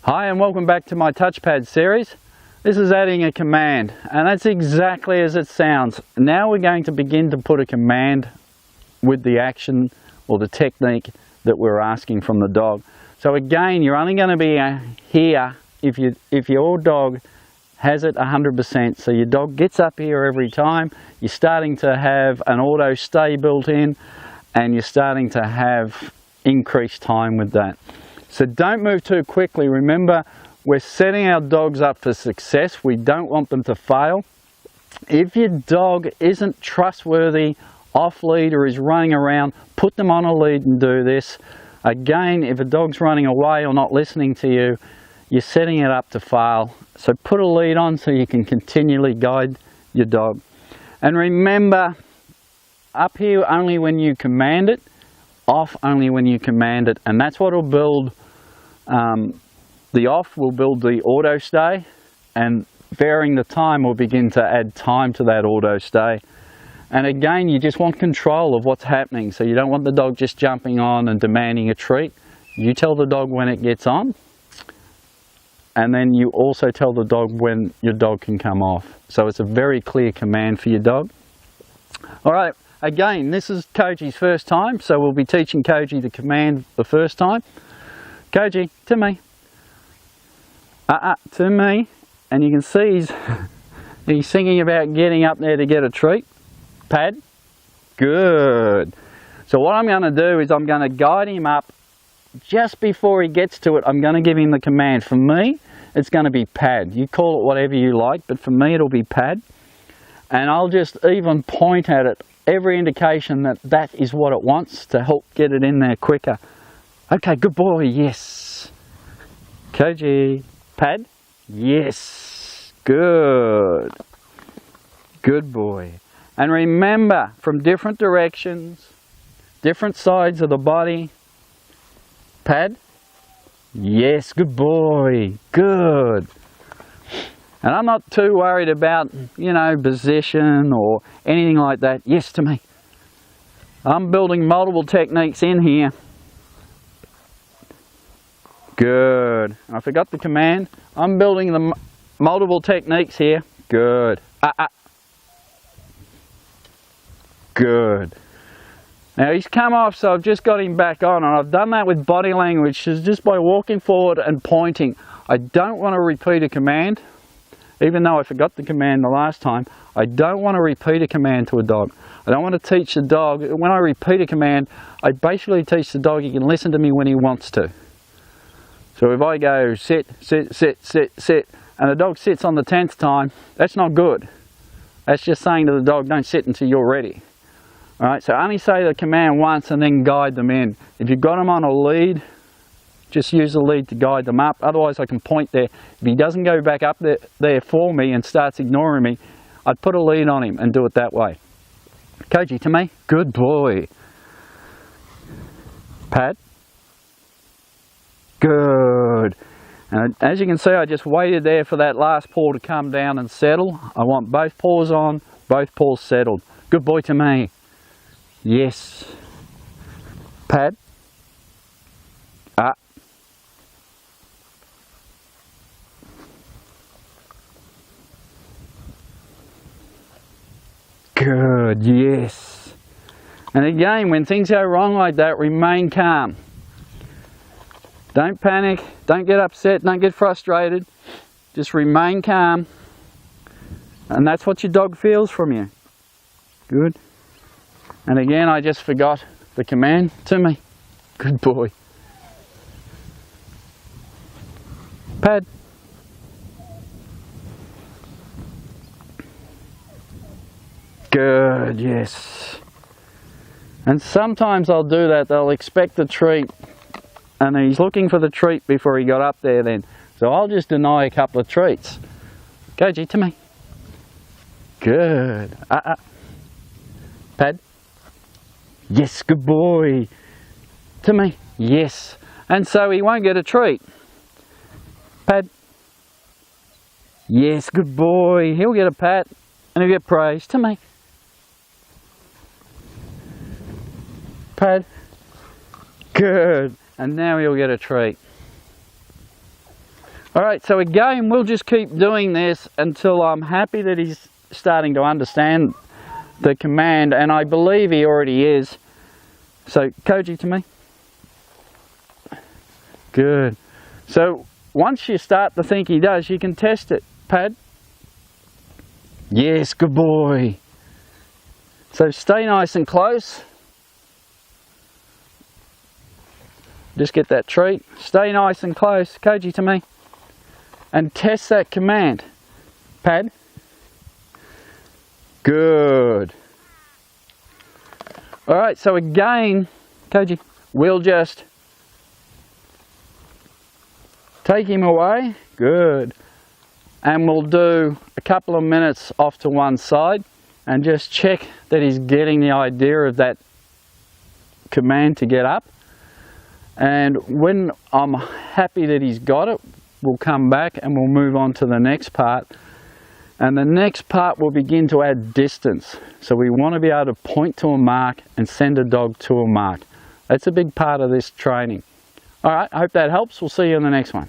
Hi and welcome back to my touchpad series. This is adding a command, and that's exactly as it sounds. Now we're going to begin to put a command with the action or the technique that we're asking from the dog. So again, you're only going to be here if your dog has it 100%. So your dog gets up here every time. You're starting to have an auto stay built in, and you're starting to have increased time with that. So don't move too quickly. Remember, we're setting our dogs up for success. We don't want them to fail. If your dog isn't trustworthy, off lead, or is running around, put them on a lead and do this. Again, if a dog's running away or not listening to you, you're setting it up to fail. So put a lead on so you can continually guide your dog. And remember, up here only when you command it, off only when you command it, and that's what will build the off will build the auto stay, and varying the time will begin to add time to that auto stay. And again, you just want control of what's happening, so you don't want the dog just jumping on and demanding a treat. You tell the dog when it gets on, and then you also tell the dog when your dog can come off. So it's a very clear command for your dog. All right. Again, this is Koji's first time, so we'll be teaching Koji the command the first time. Koji, to me. To me. And you can see he's thinking about getting up there to get a treat. Pad. Good. So what I'm going to do is I'm going to guide him up. Just before he gets to it, I'm going to give him the command. For me, it's going to be pad. You call it whatever you like, but for me it'll be pad. And I'll just even point at it, every indication that that is what it wants to help get it in there quicker. Okay, good boy, yes. Koji, pad, yes, good. Good boy. And remember, from different directions, different sides of the body, pad, yes, good boy, good. And I'm not too worried about, position or anything like that. Yes to me. I'm building multiple techniques in here. Good. I forgot the command. I'm building the multiple techniques here. Good. Good. Now he's come off, so I've just got him back on, and I've done that with body language, just by walking forward and pointing. I don't want to repeat a command. Even though I forgot the command the last time, I don't want to repeat a command to a dog. I don't want to teach the dog. When I repeat a command, I basically teach the dog he can listen to me when he wants to. So if I go sit, sit, sit, sit, sit, and the dog sits on the 10th time, that's not good. That's just saying to the dog, don't sit until you're ready. All right, so only say the command once and then guide them in. If you've got them on a lead, just use the lead to guide them up. Otherwise I can point there. If he doesn't go back up there for me and starts ignoring me, I'd put a lead on him and do it that way. Koji, to me. Good boy. Pat. Good. And as you can see, I just waited there for that last paw to come down and settle. I want both paws on, both paws settled. Good boy to me. Yes. Pat. Good, yes. And again, when things go wrong like that, remain calm. Don't panic, don't get upset, don't get frustrated. Just remain calm. And that's what your dog feels from you. Good. And again, I just forgot the command to me. Good boy. Pad. Good, yes. And sometimes I'll do that. They'll expect the treat, and he's looking for the treat before he got up there then. So I'll just deny a couple of treats. Koji, to me. Good. Pad. Yes, good boy. To me. Yes. And so he won't get a treat. Pad. Yes, good boy. He'll get a pat and he'll get praise. To me. Pad. Good. And now he'll get a treat. Alright, so again, we'll just keep doing this until I'm happy that he's starting to understand the command, and I believe he already is. So, Koji, to me. Good. So, once you start to think he does, you can test it. Pad. Yes, good boy. So, stay nice and close. Just get that treat. Stay nice and close. Koji, to me. And test that command. Pad. Good. Alright, so again, Koji, we'll just take him away. Good. And we'll do a couple of minutes off to one side and just check that he's getting the idea of that command to get up. And when I'm happy that he's got it, we'll come back and we'll move on to the next part. And the next part will begin to add distance. So we want to be able to point to a mark and send a dog to a mark. That's a big part of this training. Alright, I hope that helps. We'll see you in the next one.